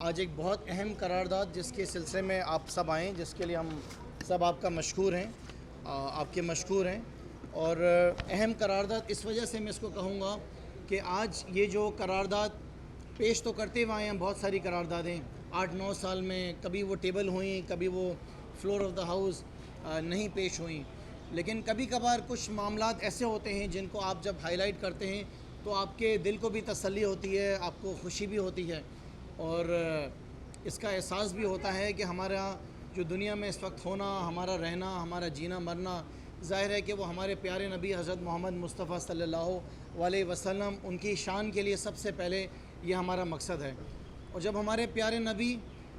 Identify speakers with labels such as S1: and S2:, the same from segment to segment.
S1: आज एक बहुत अहम करारदाद जिसके सिलसिले में आप सब आएँ, जिसके लिए हम सब आपका मशकूर हैं, आपके मशकूर हैं। और अहम करारदाद इस वजह से मैं इसको कहूँगा कि आज ये जो करारदाद पेश तो करते हुए आए हैं, बहुत सारी करारदादें 8-9 साल में कभी वो टेबल हुई, कभी वो फ्लोर ऑफ द हाउस नहीं पेश हुई। लेकिन कभी कभार कुछ मामलात ऐसे होते हैं जिनको आप जब हाईलाइट करते हैं तो आपके दिल को भी तसल्ली होती है, आपको खुशी भी होती है और इसका एहसास भी होता है कि हमारा जो दुनिया में इस वक्त होना, हमारा रहना, हमारा जीना मरना, ज़ाहिर है कि वो हमारे प्यारे नबी हज़रत मोहम्मद मुस्तफ़ा सल्लल्लाहु अलैहि वसल्लम उनकी शान के लिए सबसे पहले ये हमारा मकसद है। और जब हमारे प्यारे नबी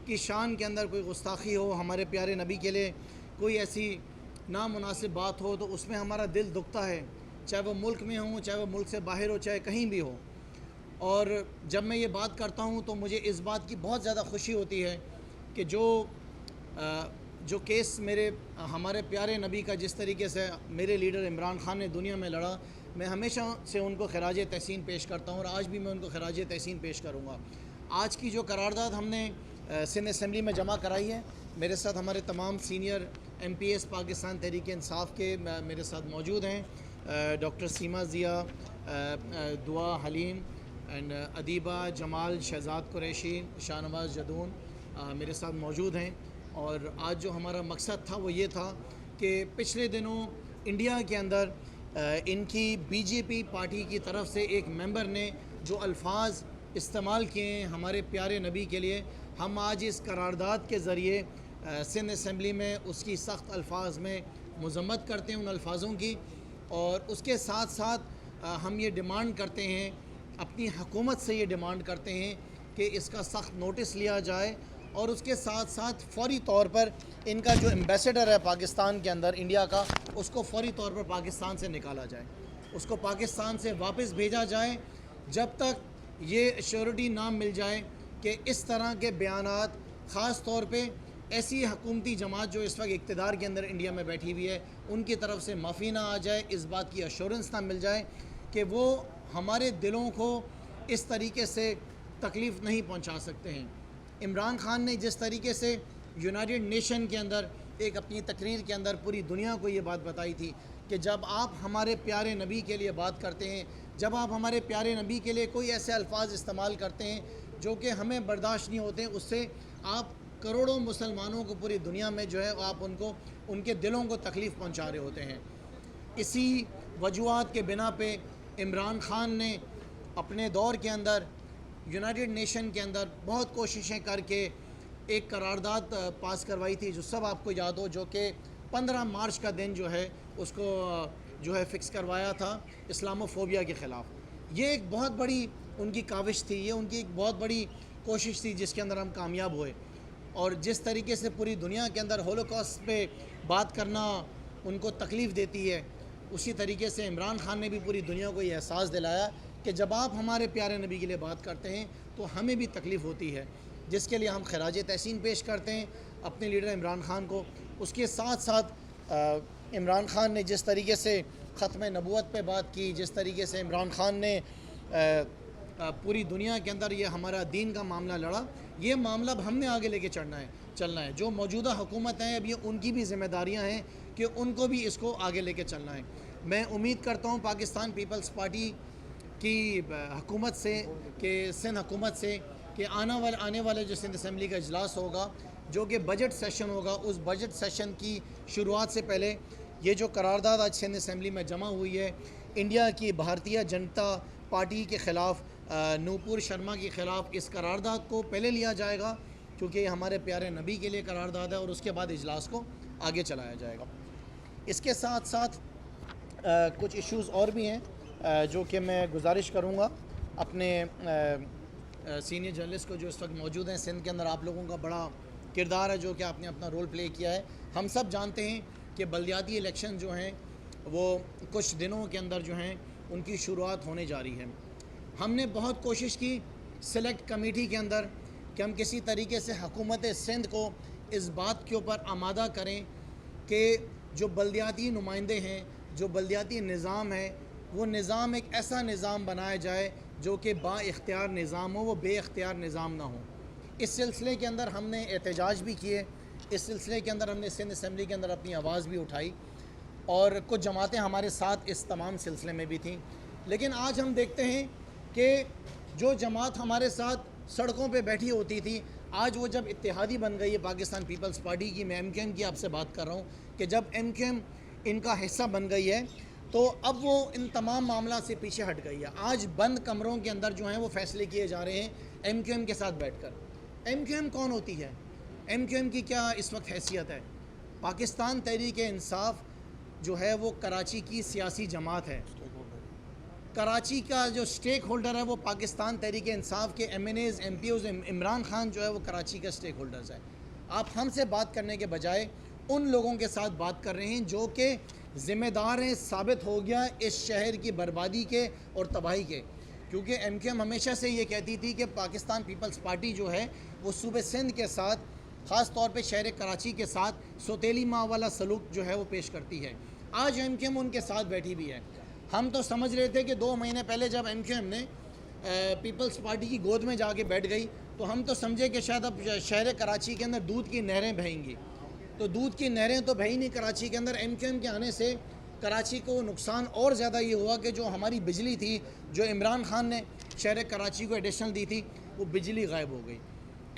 S1: की शान के अंदर कोई गुस्ताखी हो, हमारे प्यारे नबी के लिए कोई ऐसी नामुनासिब बात हो, तो उसमें हमारा दिल दुखता है, चाहे वो मुल्क में हो, चाहे वो मुल्क से बाहर हो, चाहे कहीं भी हो। और जब मैं ये बात करता हूँ तो मुझे इस बात की बहुत ज़्यादा खुशी होती है कि जो केस हमारे प्यारे नबी का जिस तरीके से मेरे लीडर इमरान खान ने दुनिया में लड़ा, मैं हमेशा से उनको खराज तहसीन पेश करता हूँ और आज भी मैं उनको खराज तहसीन पेश करूँगा। आज की जो करारदाद हमने सिंध असम्बली में जमा कराई है, मेरे साथ हमारे तमाम सीनियर MPs पाकिस्तान तहरीक इंसाफ के मेरे साथ मौजूद हैं। डॉक्टर सीमा ज़िया, दुआ हलीम एंड अदीबा, जमाल, शहजाद कुरैशी, शाहनवाज़ जदून मेरे साथ मौजूद हैं। और आज जो हमारा मकसद था वो ये था कि पिछले दिनों इंडिया के अंदर इनकी BJP पार्टी की तरफ से एक मेंबर ने जो अल्फाज इस्तेमाल किए हैं हमारे प्यारे नबी के लिए, हम आज इस करारदाद के ज़रिए सिंध असम्बली में उसकी सख्त अल्फाज में मज़म्मत करते हैं उन अल्फाजों की। और उसके साथ साथ हम ये डिमांड करते हैं, अपनी हुकूमत से ये डिमांड करते हैं कि इसका सख्त नोटिस लिया जाए और उसके साथ साथ फ़ौरी तौर पर इनका जो एम्बेसडर है पाकिस्तान के अंदर इंडिया का, उसको फ़ौरी तौर पर पाकिस्तान से निकाला जाए, उसको पाकिस्तान से वापस भेजा जाए जब तक ये श्योरिटी ना मिल जाए कि इस तरह के बयानात, ख़ास तौर पे ऐसी हुकूमती जमात जो इस वक्त इक़्तिदार के अंदर इंडिया में बैठी हुई है, उनकी तरफ से माफ़ी ना आ जाए, इस बात की एश्योरेंस ना मिल जाए कि वो हमारे दिलों को इस तरीके से तकलीफ़ नहीं पहुंचा सकते हैं। इमरान खान ने जिस तरीके से यूनाइटेड नेशन के अंदर एक अपनी तकरीर के अंदर पूरी दुनिया को ये बात बताई थी कि जब आप हमारे प्यारे नबी के लिए बात करते हैं, जब आप हमारे प्यारे नबी के लिए कोई ऐसे अल्फाज इस्तेमाल करते हैं जो कि हमें बर्दाश्त नहीं होते, उससे आप करोड़ों मुसलमानों को पूरी दुनिया में जो है आप उनके दिलों को तकलीफ़ पहुँचा रहे होते हैं। इसी वजूहात के बिना पे इमरान खान ने अपने दौर के अंदर यूनाइटेड नेशन के अंदर बहुत कोशिशें करके एक करारदाद पास करवाई थी, जो सब आपको याद हो, जो कि 15 मार्च का दिन जो है उसको जो है फ़िक्स करवाया था इस्लामोफोबिया के ख़िलाफ़। ये एक बहुत बड़ी उनकी काविश थी, ये उनकी एक बहुत बड़ी कोशिश थी जिसके अंदर हम कामयाब हुए। और जिस तरीके से पूरी दुनिया के अंदर होलोकॉस्ट पे बात करना उनको तकलीफ़ देती है, उसी तरीके से इमरान खान ने भी पूरी दुनिया को ये एहसास दिलाया कि जब आप हमारे प्यारे नबी के लिए बात करते हैं तो हमें भी तकलीफ़ होती है, जिसके लिए हम खराज तहसीन पेश करते हैं अपने लीडर इमरान खान को। उसके साथ साथ इमरान खान ने जिस तरीके से ख़त्म नबूवत पे बात की, जिस तरीके से इमरान खान ने पूरी दुनिया के अंदर ये हमारा दीन का मामला लड़ा, ये मामला अब हमने आगे लेके चलना है। जो मौजूदा हुकूमत है अब ये उनकी भी ज़िम्मेदारियाँ हैं कि उनको भी इसको आगे लेके चलना है। मैं उम्मीद करता हूँ पाकिस्तान पीपल्स पार्टी की हुकूमत से, कि सिंध हुकूमत से, कि आने वाले जो सिंध असम्बली का इजलास होगा, जो कि बजट सेशन होगा, उस बजट सेशन की शुरुआत से पहले ये जो करारदाद आज सिंध असम्बली में जमा हुई है इंडिया की भारतीय जनता पार्टी के ख़िलाफ़, नूपुर शर्मा के ख़िलाफ़, इस करारदाद को पहले लिया जाएगा क्योंकि हमारे प्यारे नबी के लिए करारदाद है, और उसके बाद इजलास को आगे चलाया जाएगा। इसके साथ साथ कुछ इश्यूज़ और भी हैं जो कि मैं गुजारिश करूँगा अपने सीनियर जर्नलिस्ट को जो इस वक्त मौजूद हैं सिंध के अंदर। आप लोगों का बड़ा किरदार है जो कि आपने अपना रोल प्ले किया है। हम सब जानते हैं कि बल्दियाती इलेक्शन जो हैं वो कुछ दिनों के अंदर जो हैं उनकी शुरुआत होने जा रही है। हमने बहुत कोशिश की सेलेक्ट कमेटी के अंदर कि हम किसी तरीके से हुकूमत सिंध को इस बात के ऊपर आमादा करें कि जो बल्दियाती नुमाइंदे हैं, जो बल्दियाती निज़ाम है, वो निज़ाम एक ऐसा निज़ाम बनाया जाए जो कि बाइख्तियार निज़ाम हो, वो बेइख्तियार निज़ाम ना हो। इस सिलसिले के अंदर हमने एहतजाज भी किए, इस सिलसिले के अंदर हमने सिंध असम्बली के अंदर अपनी आवाज़ भी उठाई और कुछ जमातें हमारे साथ इस तमाम सिलसिले में भी थीं। लेकिन आज हम देखते हैं कि जो जमात हमारे साथ सड़कों पे बैठी होती थी, आज वो जब इत्तेहादी बन गई है पाकिस्तान पीपल्स पार्टी की, मैं MQM की आपसे बात कर रहा हूँ कि जब MQM इनका हिस्सा बन गई है तो अब वो इन तमाम मामला से पीछे हट गई है। आज बंद कमरों के अंदर जो हैं वो फ़ैसले किए जा रहे हैं MQM के साथ बैठकर। MQM कौन होती है? MQM की क्या इस वक्त हैसियत है? पाकिस्तान तहरीक इंसाफ जो है वो कराची की सियासी जमात है। कराची का जो स्टेक होल्डर है वो पाकिस्तान तहरीक इंसाफ के MNAs MPOs, इमरान खान जो है वो कराची का स्टेक होल्डर्स है। आप हमसे बात करने के बजाय उन लोगों के साथ बात कर रहे हैं जो कि ज़िम्मेदार हैं, साबित हो गया इस शहर की बर्बादी के और तबाही के। क्योंकि MQM हमेशा से ये कहती थी कि पाकिस्तान पीपल्स पार्टी जो है वो सूबे सिंध के साथ, ख़ास तौर पे शहर कराची के साथ सौतेली माँ वाला सलूक जो है वो पेश करती है। आज MQM उनके साथ बैठी भी है। हम तो समझ रहे थे कि 2 महीने पहले जब MQM ने पीपल्स पार्टी की गोद में जाके बैठ गई तो हम तो समझे कि शायद अब शहर कराची के अंदर दूध की नहरें बहेंगी। तो दूध की नहरें तो बही नहीं कराची के अंदर। MQM के आने से कराची को नुकसान और ज़्यादा ये हुआ कि जो हमारी बिजली थी, जो इमरान खान ने शहर कराची को एडिशनल दी थी, वो बिजली गायब हो गई।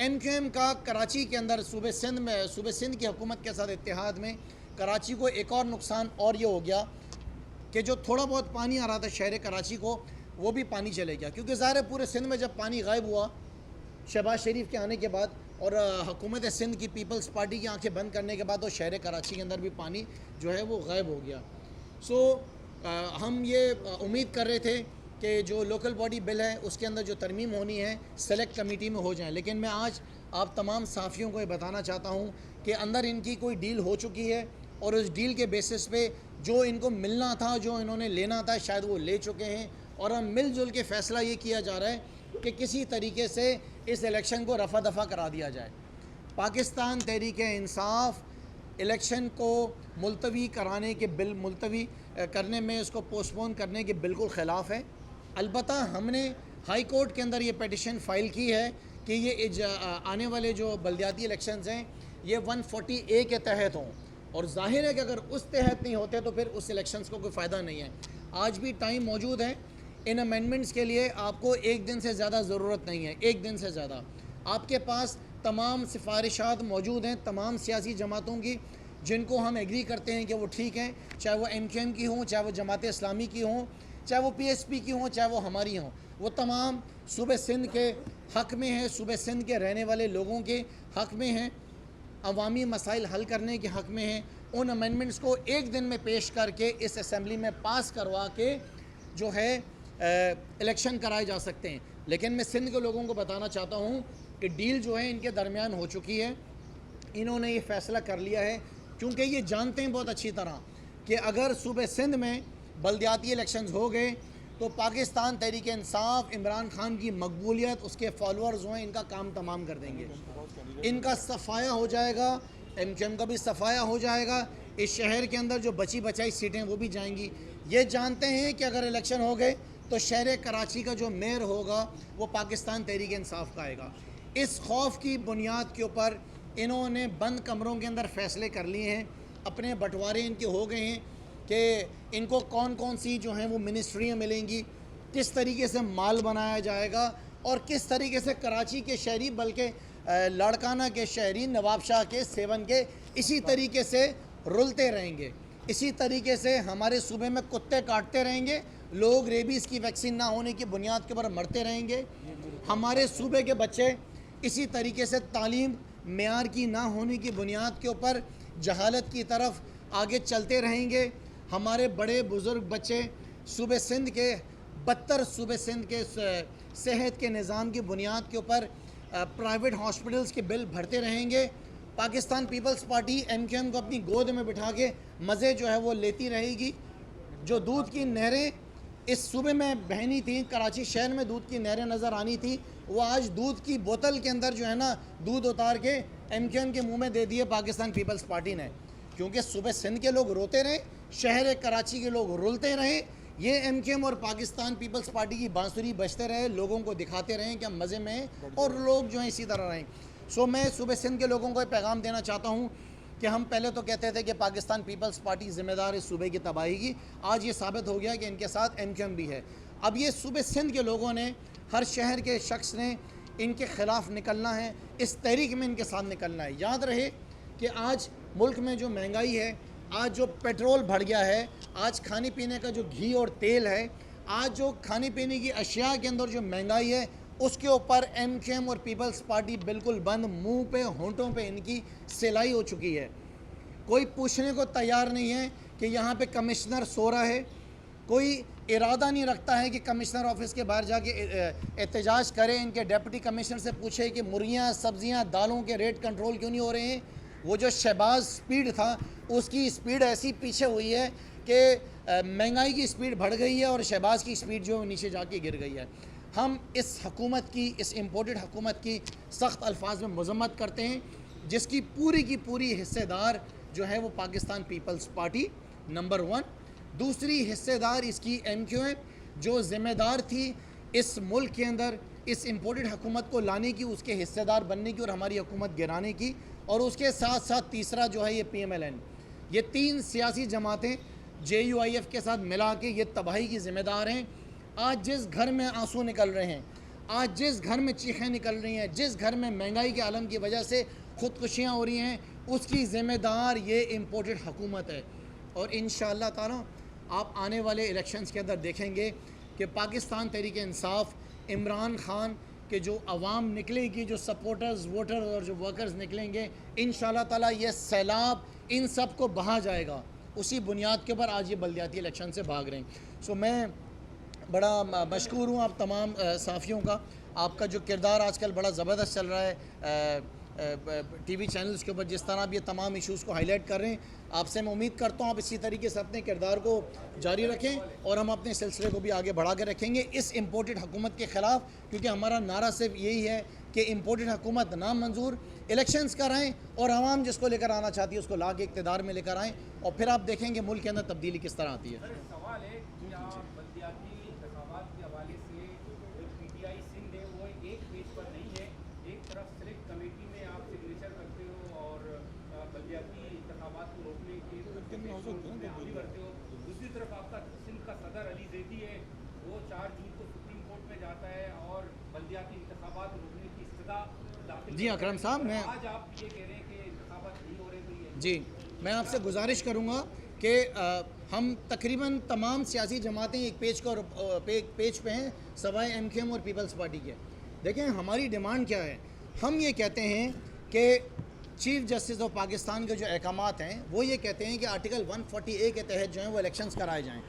S1: MQM का कराची के अंदर सूबे सिंध की हुकूमत के साथ इत्तेहाद में कराची को एक और नुकसान और ये हो गया कि जो थोड़ा बहुत पानी आ रहा था शहर कराची को, वो भी पानी चले गया। क्योंकि ज़ाहिर है पूरे सिंध में जब पानी गायब हुआ शहबाज शरीफ के आने के बाद और हुकूमत सिंध की पीपल्स पार्टी की आंखें बंद करने के बाद तो शहर कराची के अंदर भी पानी जो है वो गायब हो गया। हम ये उम्मीद कर रहे थे कि जो लोकल बॉडी बिल है उसके अंदर जो तरमीम होनी है सेलेक्ट कमेटी में हो जाए। लेकिन मैं आज आप तमाम साफ़ियों को ये बताना चाहता हूँ कि अंदर इनकी कोई डील हो चुकी है और उस डील के बेसिस पे जो इनको मिलना था, जो इन्होंने लेना था, शायद वो ले चुके हैं। और अब मिलजुल के फ़ैसला ये किया जा रहा है कि किसी तरीके से इस इलेक्शन को रफा दफा करा दिया जाए। पाकिस्तान तहरीक इंसाफ इलेक्शन को मुलतवी कराने के बिल मुलतवी करने में, उसको पोस्टपोन करने के बिल्कुल ख़िलाफ़ है। अलबत्ता हमने हाई कोर्ट के अंदर ये पिटिशन फ़ाइल की है कि ये आने वाले जो बल्दियाती इलेक्शंस हैं ये 140A के तहत हों। और जाहिर है कि अगर उस तहत नहीं होते तो फिर उस इलेक्शंस को कोई फ़ायदा नहीं है। आज भी टाइम मौजूद है। इन अमेंडमेंट्स के लिए आपको 1 दिन से ज़्यादा ज़रूरत नहीं है। 1 दिन से ज़्यादा आपके पास तमाम सिफारिशात मौजूद हैं तमाम सियासी जमातों की, जिनको हम एग्री करते हैं कि वो ठीक हैं, चाहे वो MQM की हों, चाहे वो जमात इस्लामी की हों, चाहे वो PSP की हों, चाहे वो हमारी हों। वो तमाम सूबे सिंध के हक़ में हैं, सूबे सिंध के रहने वाले लोगों के हक़ में हैं, अवामी मसाइल हल करने के हक़ में हैं। उन अमेंडमेंट्स को 1 दिन में पेश करके इस असम्बली में पास करवा के जो है इलेक्शन कराए जा सकते हैं। लेकिन मैं सिंध के लोगों को बताना चाहता हूँ कि डील जो है इनके दरमियान हो चुकी है। इन्होंने ये फ़ैसला कर लिया है क्योंकि ये जानते हैं बहुत अच्छी तरह कि अगर सूबे सिंध में बल्दियाती इलेक्शंस हो गए तो पाकिस्तान तहरीक इंसाफ इमरान खान की मकबूलियत, उसके फॉलोअर्स हैं, इनका काम तमाम कर देंगे। इनका सफाया हो जाएगा, MQM का भी सफाया हो जाएगा। इस शहर के अंदर जो बची बचाई सीटें वो भी जाएंगी। ये जानते हैं कि अगर इलेक्शन हो गए तो शहर कराची का जो मेयर होगा वो पाकिस्तान तहरीक इंसाफ का आएगा। इस खौफ की बुनियाद के ऊपर इन्होंने बंद कमरों के अंदर फ़ैसले कर लिए हैं। अपने बंटवारे इनके हो गए हैं कि इनको कौन कौन सी जो हैं वो मिनिस्ट्रियाँ मिलेंगी, किस तरीके से माल बनाया जाएगा और किस तरीके से कराची के शहरी, बल्कि लाड़काना के शहरी, नवाब शाह के, सेवन के इसी तरीके से रुलते रहेंगे। इसी तरीके से हमारे सूबे में कुत्ते काटते रहेंगे, लोग रेबीज़ की वैक्सीन ना होने की बुनियाद के ऊपर मरते रहेंगे। हमारे सूबे के बच्चे इसी तरीके से तालीम मेयार की ना होने की बुनियाद के ऊपर जहालत की तरफ आगे चलते रहेंगे। हमारे बड़े बुज़ुर्ग बच्चे सूबे सिंध के, बदतर सूबे सिंध के सेहत के निज़ाम की बुनियाद के ऊपर प्राइवेट हॉस्पिटल्स के बिल भरते रहेंगे। पाकिस्तान पीपल्स पार्टी MQM को अपनी गोद में बिठा के मज़े जो है वो लेती रहेगी। जो दूध की नहरें इस सूबे में बहनी थी, कराची शहर में दूध की नहरें नज़र आनी थी, वो आज दूध की बोतल के अंदर जो है ना दूध उतार के MQM के मुंह में दे दिए पाकिस्तान पीपल्स पार्टी ने। क्योंकि सूबे सिंध के लोग रोते रहे, शहर कराची के लोग रुलते रहे। ये MQM और पाकिस्तान पीपल्स पार्टी की बांसुरी बजते रहे, लोगों को दिखाते रहें कि हम मज़े में हैं और लोग जो हैं इसी तरह रहें। सो मैं सूबे सिंध के लोगों को पैगाम देना चाहता हूँ कि हम पहले तो कहते थे कि पाकिस्तान पीपल्स पार्टी ज़िम्मेदार है सूबे की तबाही की, आज ये साबित हो गया कि इनके साथ MQM भी है। अब ये सूबे सिंध के लोगों ने, हर शहर के शख्स ने इनके ख़िलाफ़ निकलना है, इस तहरीक में इनके साथ निकलना है। याद रहे कि आज मुल्क में जो महंगाई है, आज जो पेट्रोल बढ़ गया है, आज खाने पीने का जो घी और तेल है, आज जो खाने पीने की अशिया के अंदर जो महंगाई है, उसके ऊपर MQM और पीपल्स पार्टी बिल्कुल बंद, मुंह पे होंठों पे इनकी सिलाई हो चुकी है। कोई पूछने को तैयार नहीं है कि यहाँ पे कमिश्नर सो रहा है, कोई इरादा नहीं रखता है कि कमिश्नर ऑफिस के बाहर जाके एहतजाज करे, इनके डिप्टी कमिश्नर से पूछे कि मुर्गियाँ, सब्जियाँ, दालों के रेट कंट्रोल क्यों नहीं हो रहे हैं। वो जो शहबाज स्पीड था, उसकी स्पीड ऐसी पीछे हुई है कि महंगाई की स्पीड बढ़ गई है और शहबाज की स्पीड जो नीचे जाके गिर गई है। हम इस हुकूमत की, इस इम्पोर्टेड हुकूमत की सख्त अल्फाज में मजम्मत करते हैं, जिसकी पूरी की पूरी हिस्सेदार जो है वो पाकिस्तान पीपल्स पार्टी नंबर 1, दूसरी हिस्सेदार इसकी MQM, जो ज़िम्मेदार थी इस मुल्क के अंदर इस इम्पोर्टेड हुकूमत को लाने की, उसके हिस्सेदार बनने की और हमारी हुकूमत गिराने की, और उसके साथ साथ तीसरा जो है ये PMLN। ये 3 सियासी जमातें JUIF के साथ मिला के ये तबाही की ज़िम्मेदार हैं। आज जिस घर में आंसू निकल रहे हैं, आज जिस घर में चीखें निकल रही हैं, जिस घर में महंगाई के आलम की वजह से ख़ुदकुशियाँ हो रही हैं, उसकी ज़िम्मेदार ये इम्पोर्टेड हुकूमत है। और इंशाअल्लाह ताला आप आने वाले इलेक्शंस के अंदर देखेंगे कि पाकिस्तान तहरीक इंसाफ, इमरान खान के जो अवाम निकलेगी, जो सपोर्टर्स, वोटर्स और जो वर्कर्स निकलेंगे, इंशाअल्लाह ताला ये सैलाब इन सब को बहा जाएगा। उसी बुनियाद के ऊपर आज ये बल्दियाती इलेक्शन से भाग रहे हैं। सो मैं बड़ा मशकूर हूँ आप तमाम साफ़ियों का। आपका जो किरदार आजकल बड़ा ज़बरदस्त चल रहा है TV चैनल्स के ऊपर, जिस तरह आप ये तमाम इशूज़ को हाईलाइट कर रहे हैं, आपसे मैं उम्मीद करता हूँ आप इसी तरीके से अपने किरदार को जारी रखें और हम अपने सिलसिले को भी आगे बढ़ा कर रखेंगे इस इम्पोर्टेड हुकूमत के ख़िलाफ़, क्योंकि हमारा नारा सिर्फ यही है कि इम्पोर्टेड हुकूमत नामंजूर, इलेक्शंस कराएँ और आवाम जिसको लेकर आना चाहती है उसको ला के इक़्तिदार में लेकर आएँ, और फिर आप देखेंगे मुल्क के अंदर तब्दीली किस तरह आती है।
S2: सवाल है कि आप बल्दियाती इंतखाबात के हवाले से जो PTI सिंध है वो एक पेज पर नहीं है। एक तरफ सिलेक्ट कमेटी में आप सिग्नेचर करते हो और बल्दियाती इंतखाबात को रोकने के हावी करते हो, दूसरी तरफ आपका सिंध का सदर अली जैदी है, वो 4 जून को सुप्रीम कोर्ट में जाता है और बल्दियाती इंतखाबात रोकने की इस्तदा दाखिल।
S1: जी अकरम साहब, मैं
S2: आज आप ये कह रहे हैं कि इंतखाबात नहीं हो रहे, तो ये
S1: जी मैं आपसे गुजारिश करूँगा कि हम तकरीबन तमाम सियासी जमातें एक पेज पे हैं सवाए MQM और पीपल्स पार्टी के। देखें हमारी डिमांड क्या है, हम ये कहते हैं कि चीफ जस्टिस ऑफ पाकिस्तान के जो अहकामात हैं वो ये कहते हैं कि आर्टिकल 140A के तहत जो है वो इलेक्शंस कराए जाएं,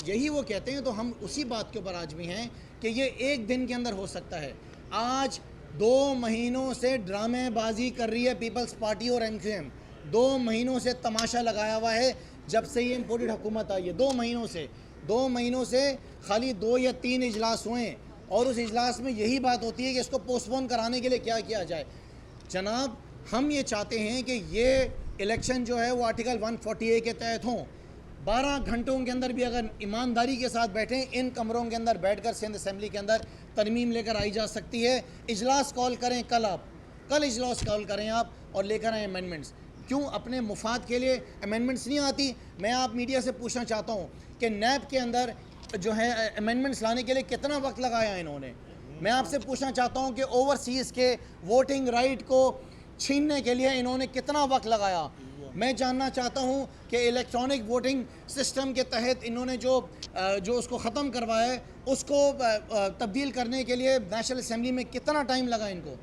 S1: यही वो कहते हैं। तो हम उसी बात के ऊपर आज भी हैं कि ये एक दिन के अंदर हो सकता है। आज 2 महीनों से ड्रामेबाजी कर रही है पीपल्स पार्टी और MQM, 2 महीनों से तमाशा लगाया हुआ है जब से ये इम्पोर्टेड हुकूमत आई है। 2 महीनों से खाली 2 या 3 इजलास हुए और उस इजलास में यही बात होती है कि इसको पोस्टपोन कराने के लिए क्या किया जाए। जनाब हम ये चाहते हैं कि ये इलेक्शन जो है वो आर्टिकल 140A के तहत हों। 12 घंटों के अंदर भी अगर ईमानदारी के साथ बैठें, इन कमरों के अंदर बैठकर सिंध असम्बली के अंदर तरमीम लेकर आई जा सकती है। इजलास कॉल करें, कल इजलास कॉल करें आप और लेकर आएँ अमेंडमेंट्स। क्यों अपने मुफाद के लिए अमेंडमेंट्स नहीं आती? मैं आप मीडिया से पूछना चाहता हूँ कि नैब के अंदर जो है अमेंडमेंट्स लाने के लिए कितना वक्त लगाया इन्होंने। मैं आपसे पूछना चाहता हूँ कि ओवरसीज़ के वोटिंग राइट को छीनने के लिए इन्होंने कितना वक्त लगाया। मैं जानना चाहता हूँ कि इलेक्ट्रॉनिक वोटिंग सिस्टम के तहत इन्होंने जो उसको ख़त्म करवाया है उसको तब्दील करने के लिए नेशनल असम्बली में कितना टाइम लगा इनको।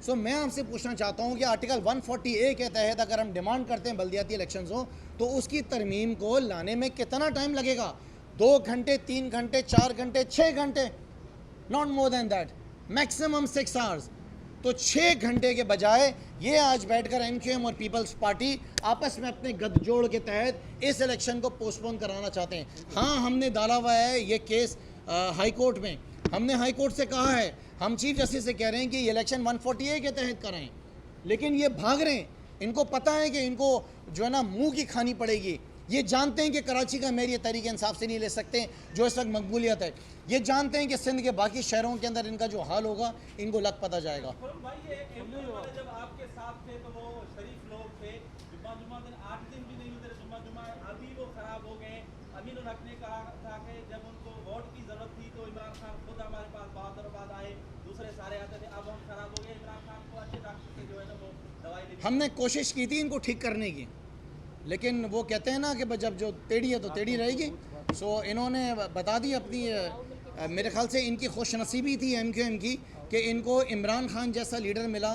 S1: सो मैं आपसे पूछना चाहता हूँ कि आर्टिकल 140A के तहत अगर हम डिमांड करते हैं बल्दियाती इलेक्शंस हो तो उसकी तरमीम को लाने में कितना टाइम लगेगा? 2 घंटे, 3 घंटे, 4 घंटे, 6 घंटे, not more than that, maximum 6 hours. तो 6 घंटे के बजाय ये आज बैठकर MQM और पीपल्स पार्टी आपस में अपने गठजोड़ के तहत इस इलेक्शन को पोस्टपोन कराना चाहते हैं। हाँ, हमने डाला हुआ है ये केस हाई कोर्ट में, हमने हाई कोर्ट से कहा है, हम चीफ जस्टिस से कह रहे हैं कि ये इलेक्शन 140A के तहत कराएं, लेकिन ये भाग रहे हैं। इनको पता है कि इनको जो है ना मुंह की खानी पड़ेगी। ये जानते हैं कि कराची का मेयर ये तहरीक इंसाफ से नहीं ले सकते जो इस वक्त मकबूलियत है। ये जानते हैं कि सिंध के बाकी शहरों के अंदर इनका जो हाल होगा इनको लग पता जाएगा।
S3: भाई ये जब आपके साथ थे तो वो शरीफ लोग थे, जुम्मा दिन 8 दिन भी नहीं हुए जुम्मा अभी वो खराब हो गए। अमीन उल हक ने कहा था कि जब उनको वोट की जरूरत थी तो इमरान खान खुद हमारे पास बहादुराबाद आए, दूसरे सारे आते थे, अब हम खराब हो गए। इमरान खान को अच्छे डॉक्टर से जो है ना वो दवाई दी।
S1: हमने कोशिश की थी इनको ठीक करने की, लेकिन वो कहते हैं ना कि जब जो टेढ़ी है तो टेढ़ी रहेगी। सो इन्होंने बता दी अपनी मेरे ख्याल से इनकी खुश नसीबी थी MQM की कि इनको इमरान खान जैसा लीडर मिला।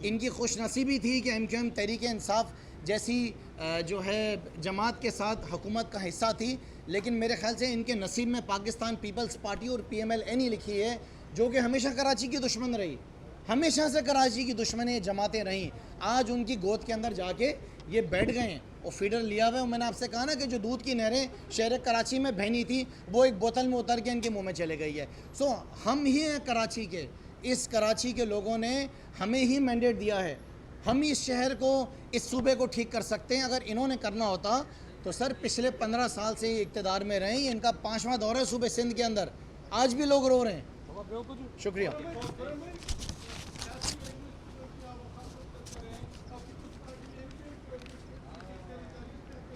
S1: इनकी खुश नसीबी थी कि MQM तहरीक इंसाफ जैसी जो है जमात के साथ हुकूमत का हिस्सा थी, लेकिन मेरे ख्याल से इनके नसीब में पाकिस्तान पीपल्स पार्टी और PMLN ही लिखी है, जो कि हमेशा कराची की दुश्मन रही, हमेशा से कराची की दुश्मन जमातें रहीं। आज उनकी गोद के अंदर जाके ये बैठ गए हैं और फीडर लिया हुआ है। मैंने आपसे कहा ना कि जो दूध की नहरें शहर कराची में बहनी थी वो एक बोतल में उतर के इनके मुंह में चले गई है। सो हम ही हैं कराची के, इस कराची के लोगों ने हमें ही मैंडेट दिया है, हम ही इस शहर को, इस सूबे को ठीक कर सकते हैं। अगर इन्होंने करना होता तो सर पिछले 15 साल से इक़्तिदार में रहे, इनका 5वां दौर है सूबे सिंध के अंदर, आज भी लोग रो रहे हैं। शुक्रिया।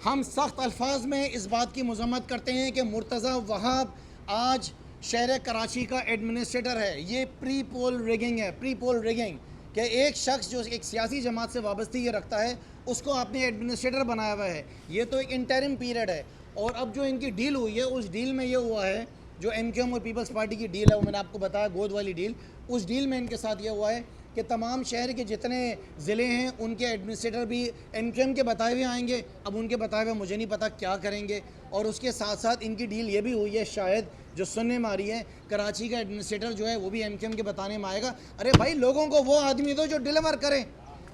S1: हम सख्त अल्फाज में इस बात की मज़म्मत करते हैं कि मुर्तज़ा वहाब आज शहर कराची का एडमिनिस्ट्रेटर है। ये प्री पोल रिगिंग है, प्री पोल रिगिंग कि एक शख्स जो एक सियासी जमात से वाबस्तगी रखता है उसको आपने एडमिनिस्ट्रेटर बनाया हुआ है। ये तो एक इंटरिम पीरियड है, और अब जो इनकी डील हुई है उस डील में ये हुआ है, जो MQM और पीपल्स पार्टी की डील है वो मैंने आपको बताया, गोद वाली डील, उस डील में इनके साथ ये हुआ है कि तमाम शहर के जितने ज़िले हैं उनके एडमिनिस्ट्रेटर भी MQM के बताए हुए आएंगे। अब उनके बताए हुए मुझे नहीं पता क्या करेंगे। और उसके साथ साथ इनकी डील ये भी हुई है, शायद जो सुनने में आ रही है, कराची का एडमिनिस्ट्रेटर जो है वो भी MQM के बताने में आएगा। अरे भाई, लोगों को वो आदमी दो जो डिलीवर करें,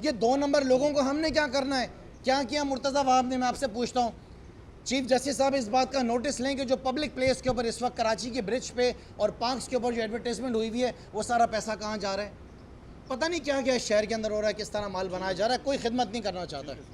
S1: ये 2 नंबर लोगों को हमने क्या करना है? क्या किया मुर्तज़ा वहाब ने? मैं आपसे पूछता हूँ, चीफ जस्टिस साहब इस बात का नोटिस लें कि जो पब्लिक प्लेस के ऊपर इस वक्त कराची के ब्रिज पे और पार्क्स के ऊपर जो एडवर्टाइजमेंट हुई हुई है वो सारा पैसा कहाँ जा रहा है? पता नहीं क्या क्या शहर के अंदर हो रहा है, किस तरह माल बनाया जा रहा है, कोई खिदमत नहीं करना चाहता है।